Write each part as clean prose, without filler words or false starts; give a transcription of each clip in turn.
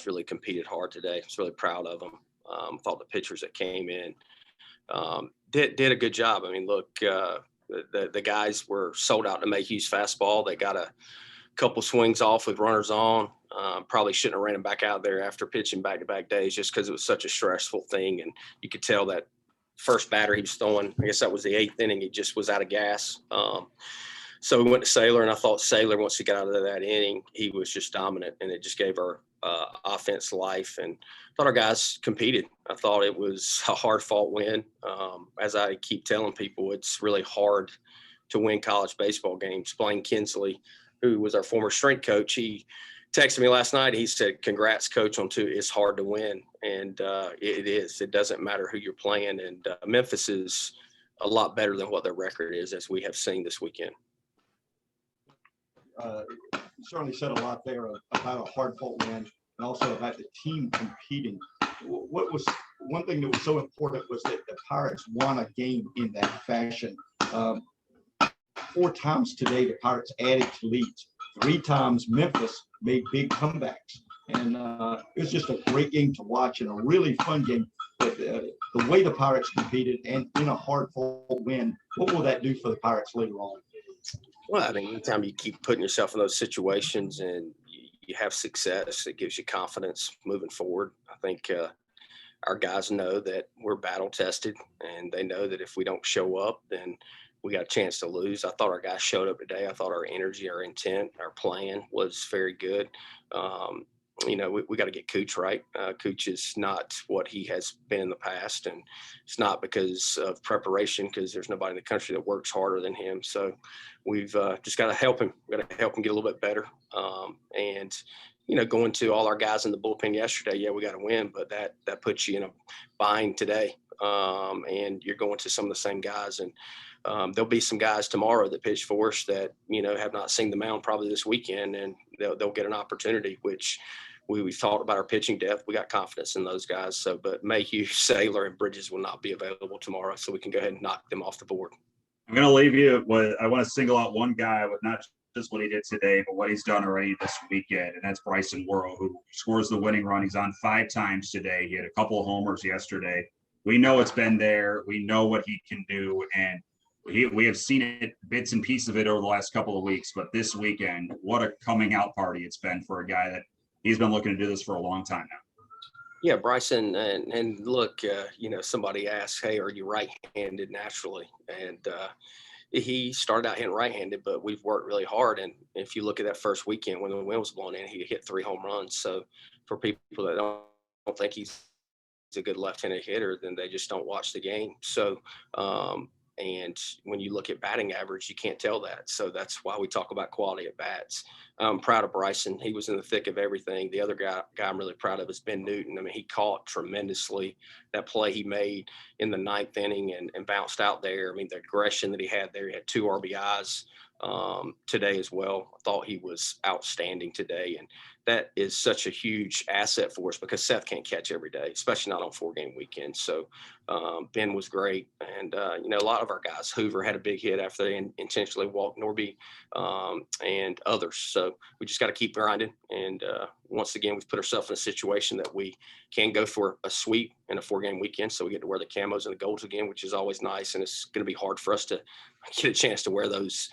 really competed hard today. I was really proud of them. Thought the pitchers that came in did a good job. I mean, look, the guys were sold out to Mayhew's fastball. They got a couple swings off with runners on. Probably shouldn't have ran him back out there after pitching back-to-back days just because it was such a stressful thing. And you could tell that first batter he was throwing, I guess that was the 8th inning, he just was out of gas. So we went to Saylor, and I thought Saylor, once he got out of that inning, he was just dominant, and it just gave our offense life. And I thought our guys competed. I thought it was a hard-fought win. As I keep telling people, it's really hard to win college baseball games. Blaine Kinsley, who was our former strength coach, he texted me last night. He said, "Congrats, coach, on two. It's hard to win." And it is. It doesn't matter who you're playing. And Memphis is a lot better than what their record is, as we have seen this weekend. Certainly said a lot there about a hard-fought win and also about the team competing. What was one thing that was so important was that the Pirates won a game in that fashion. 4 times today, the Pirates added to leads. 3 times Memphis made big comebacks. And it was just a great game to watch and a really fun game. But the way the Pirates competed and in a hard-fought win, what will that do for the Pirates later on? Well, I mean, anytime you keep putting yourself in those situations and you have success, it gives you confidence moving forward. I think our guys know that we're battle tested, and they know that if we don't show up, then we got a chance to lose. I thought our guys showed up today. I thought our energy, our intent, our plan was very good. We got to get Cooch right. Cooch is not what he has been in the past, and it's not because of preparation, because there's nobody in the country that works harder than him. So we've just got to help him. We've got to help him get a little bit better. Going to all our guys in the bullpen yesterday, yeah, we got to win, but that puts you in a bind today. And you're going to some of the same guys, and there'll be some guys tomorrow that pitch for us that, have not seen the mound probably this weekend, and they'll get an opportunity, which we've thought about our pitching depth. We got confidence in those guys. So, but Mayhew, Saylor, and Bridges will not be available tomorrow, so we can go ahead and knock them off the board. I'm going to leave you with, I want to single out one guy with not just what he did today, but what he's done already this weekend, and that's Bryson Worrell, who scores the winning run. He's on 5 times today. He had a couple of homers yesterday. We know it's been there. We know what he can do, and we have seen it, bits and pieces of it over the last couple of weeks. But this weekend, what a coming out party it's been for a guy that he's been looking to do this for a long time now. Yeah, Bryson, and look, somebody asked, "Hey, are you right-handed naturally?" And he started out hitting right-handed, but we've worked really hard. And if you look at that first weekend when the wind was blowing in, he hit 3 home runs. So for people that don't think he's a good left-handed hitter, then they just don't watch the game. So, and when you look at batting average, you can't tell that. So that's why we talk about quality at bats. I'm proud of Bryson. He was in the thick of everything. The other guy I'm really proud of is Ben Newton. I mean, he caught tremendously. That play he made in the 9th inning and bounced out there. I mean, the aggression that he had there, he had 2 RBIs today as well. I thought he was outstanding today. And that is such a huge asset for us because Seth can't catch every day, especially not on 4-game weekends. So Ben was great. And, a lot of our guys, Hoover had a big hit after they intentionally walked Norby and others. So we just got to keep grinding. And once again, we've put ourselves in a situation that we can go for a sweep in a 4-game weekend. So we get to wear the camos and the golds again, which is always nice. And it's going to be hard for us to get a chance to wear those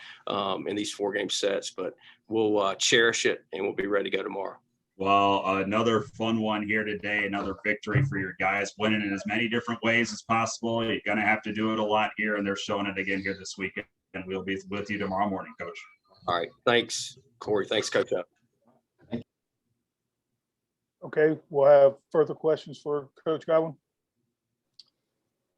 in these 4-game sets. But we'll cherish it, and we'll be ready to go tomorrow. Well, another fun one here today, another victory for your guys, winning in as many different ways as possible. You're going to have to do it a lot here, and they're showing it again here this weekend. And we'll be with you tomorrow morning, Coach. All right. Thanks, Corey. Thanks, Coach. Okay, we'll have further questions for Coach Godwin.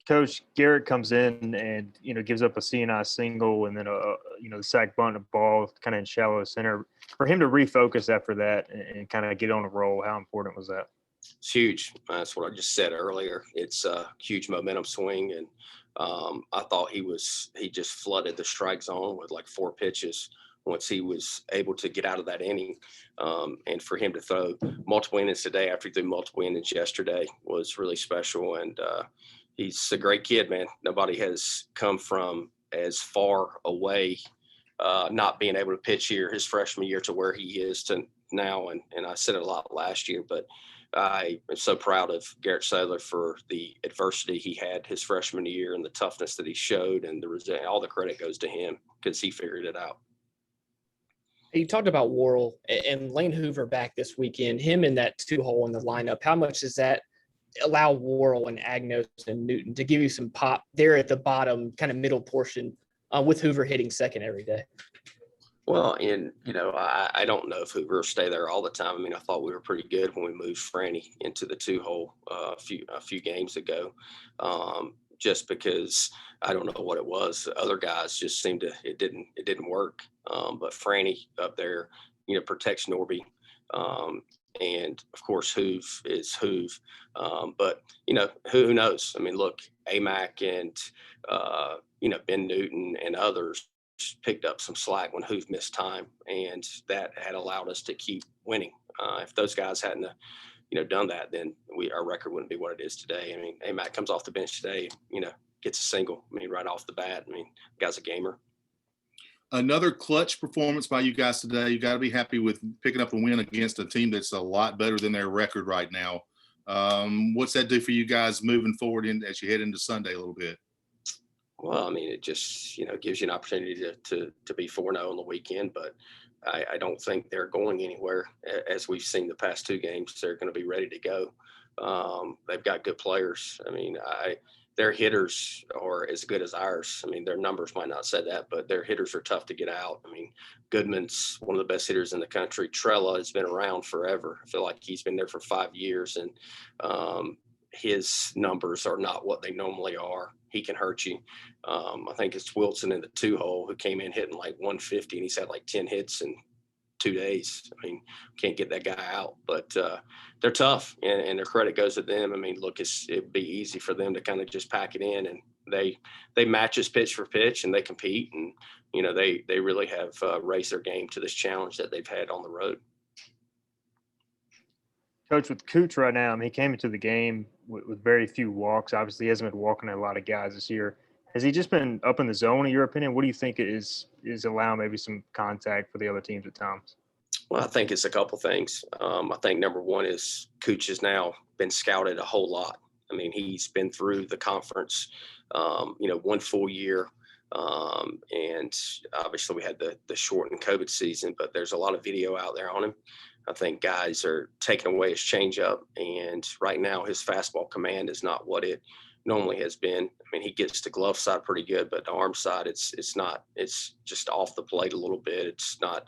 Coach, Garrett comes in and, gives up a CNI single and then the sack bunt and ball kind of in shallow center. For him to refocus after that and kind of get on a roll, how important was that? It's huge. That's what I just said earlier. It's a huge momentum swing. And I thought he just flooded the strike zone with like 4 pitches once he was able to get out of that inning. And for him to throw multiple innings today after he threw multiple innings yesterday was really special. And he's a great kid, man. Nobody has come from as far away not being able to pitch here his freshman year to where he is to now, and I said it a lot last year, but I am so proud of Garrett Sadler for the adversity he had his freshman year and the toughness that he showed, and all the credit goes to him because he figured it out. You talked about Worrell and Lane Hoover back this weekend, him in that 2-hole in the lineup. How much does that allow Worrell and Agnos and Newton to give you some pop there at the bottom, kind of middle portion, with Hoover hitting second every day? Well, and I don't know if Hoover will stay there all the time. I mean, I thought we were pretty good when we moved Franny into the 2-hole a few games ago, just because I don't know what it was. The other guys just seemed to it didn't work. But Franny up there, protects Norby. And of course, Hoove is Hoove. But who knows? I mean, look, AMAC and Ben Newton and others picked up some slack when Hoove missed time, and that had allowed us to keep winning. If those guys hadn't done that, then our record wouldn't be what it is today. I mean, AMAC comes off the bench today, gets a single. I mean, right off the bat. I mean, the guy's a gamer. Another clutch performance by you guys today. You got to be happy with picking up a win against a team that's a lot better than their record right now. What's that do for you guys moving forward as you head into Sunday a little bit? Well, I mean, it just, gives you an opportunity to be 4-0 on the weekend, but I don't think they're going anywhere. As we've seen the past 2 games, they're going to be ready to go. They've got good players. I mean, their hitters are as good as ours. I mean, their numbers might not say that, but their hitters are tough to get out. I mean, Goodman's one of the best hitters in the country. Trella has been around forever. I feel like he's been there for 5 years, and his numbers are not what they normally are. He can hurt you. I think it's Wilson in the 2-hole who came in hitting like 150, and he's had like 10 hits in 2 days. I mean, can't get that guy out, but they're tough, and their credit goes to them. I mean, look, it'd be easy for them to kind of just pack it in, and they match us pitch for pitch, and they compete, and they really have raised their game to this challenge that they've had on the road. Coach, with Cooch right now, I mean, he came into the game with very few walks. Obviously, he hasn't been walking a lot of guys this year. Has he just been up in the zone, in your opinion? What do you think is allowing maybe some contact for the other teams at times? Well, I think it's a couple things. I think number one is Cooch has now been scouted a whole lot. I mean, he's been through the conference, 1 full year. And obviously we had the shortened COVID season, but there's a lot of video out there on him. I think guys are taking away his changeup, and right now his fastball command is not what it normally has been. I mean, he gets the glove side pretty good, but the arm side, it's not. It's just off the plate a little bit. It's not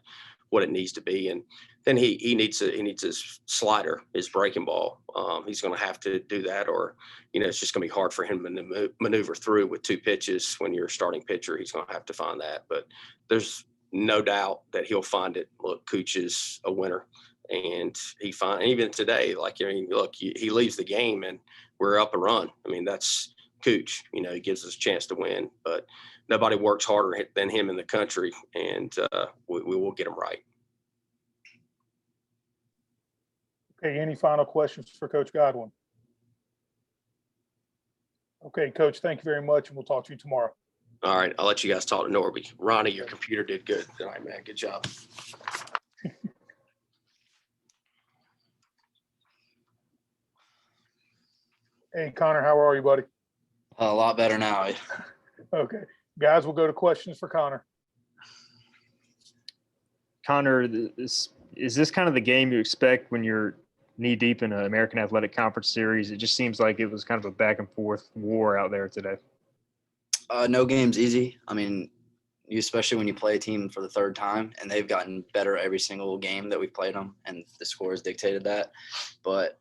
what it needs to be. And then he needs his slider, his breaking ball. He's going to have to do that, or it's just going to be hard for him to maneuver through with 2 pitches when you're a starting pitcher. He's going to have to find that, but there's no doubt that he'll find it. Look, Cooch is a winner, and even today, he leaves the game and we're up a run. I mean, that's Cooch. He gives us a chance to win, but nobody works harder than him in the country, and we will get him right. Okay, any final questions for Coach Godwin? Okay, Coach, thank you very much, and we'll talk to you tomorrow. All right, I'll let you guys talk to Norby. Ronnie, your computer did good tonight, man. Good job. Hey, Connor, how are you, buddy? A lot better now. Okay, guys, we'll go to questions for Connor. Connor, is this kind of the game you expect when you're knee deep in an American Athletic Conference series? It just seems like it was kind of a back and forth war out there today. No game's easy. I mean, especially when you play a team for the 3rd time, and they've gotten better every single game that we've played them, and the scores dictated that. But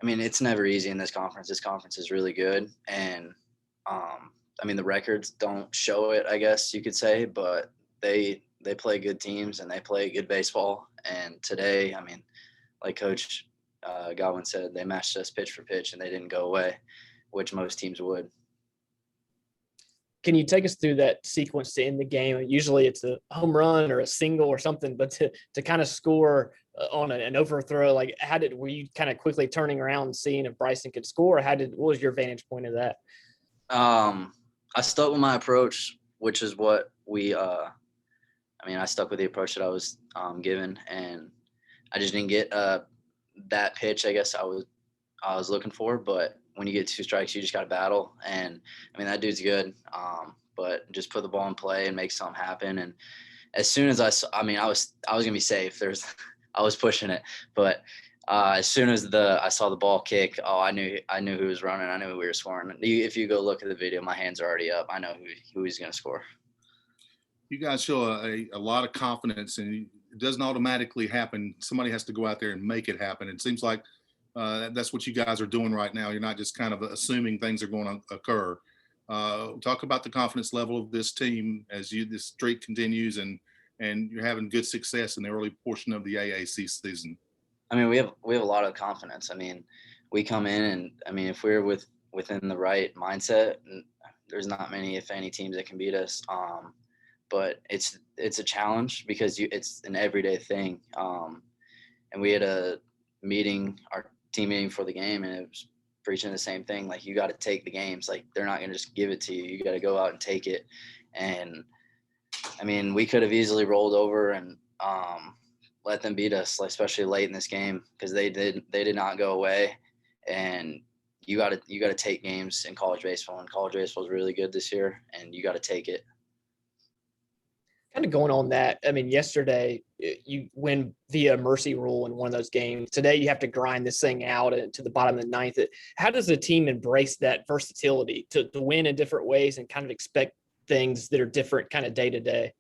I mean, it's never easy in this conference. This conference is really good, and I mean, the records don't show it, I guess you could say, but they play good teams and they play good baseball. And today, I mean, like Coach Godwin said, they matched us pitch for pitch, and they didn't go away, which most teams would. Can you take us through that sequence to end the game? Usually it's a home run or a single or something, but to kind of score on an overthrow, like were you kind of quickly turning around and seeing if Bryson could score? Or what was your vantage point of that? I stuck with my approach, which is what I stuck with the approach that I was given. And I just didn't get that pitch. I guess I was looking for, but when you get 2 strikes, you just got to battle. And I mean, that dude's good. But just put the ball in play and make something happen. And as soon as I was gonna be safe. I was pushing it, but as soon as I saw the ball kick, I knew who was running. I knew we were scoring. If you go look at the video, my hands are already up. I know who he's gonna score. You guys show a lot of confidence, and it doesn't automatically happen. Somebody has to go out there and make it happen. It seems like that's what you guys are doing right now. You're not just kind of assuming things are going to occur. Talk about the confidence level of this team as this streak continues, and you're having good success in the early portion of the AAC season. I mean, we have a lot of confidence. I mean, we come in and I mean, if we're within the right mindset, there's not many, if any, teams that can beat us. But it's a challenge because it's an everyday thing. And we had a meeting, our team meeting for the game, and it was preaching the same thing. Like, you got to take the games. Like, they're not going to just give it to you. You got to go out and take it. And I mean, we could have easily rolled over and let them beat us, especially late in this game, because they did not go away. And you got to take games in college baseball, and college baseball is really good this year, and you got to take it. Kind of going on that, I mean, yesterday you win via mercy rule in one of those games. Today you have to grind this thing out to the bottom of the ninth. How does the team embrace that versatility to win in different ways and kind of expect things that are different kind of day to day?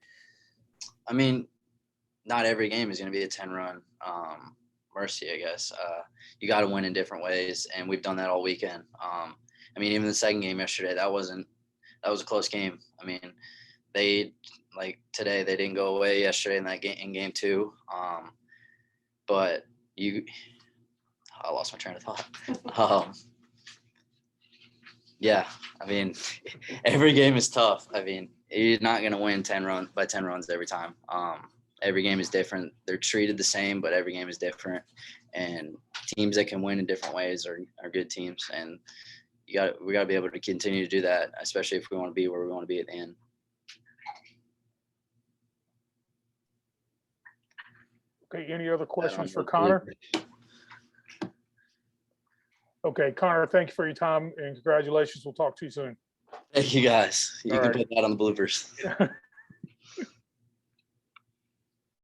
I mean, not every game is going to be a 10-run mercy, I guess. You got to win in different ways, and we've done that all weekend. I mean, even the second game yesterday, that was a close game. I mean, today they didn't go away yesterday in that game, in game 2. But I lost my train of thought. Yeah, I mean, every game is tough. I mean, you're not going to win 10 runs every time. Every game is different. They're treated the same, but every game is different. And teams that can win in different ways are good teams. And we got to be able to continue to do that, especially if we want to be where we want to be at the end. Okay, any other questions for Connor? Okay, Connor, thank you for your time and congratulations. We'll talk to you soon. Thank you, guys. You can put that on the bloopers.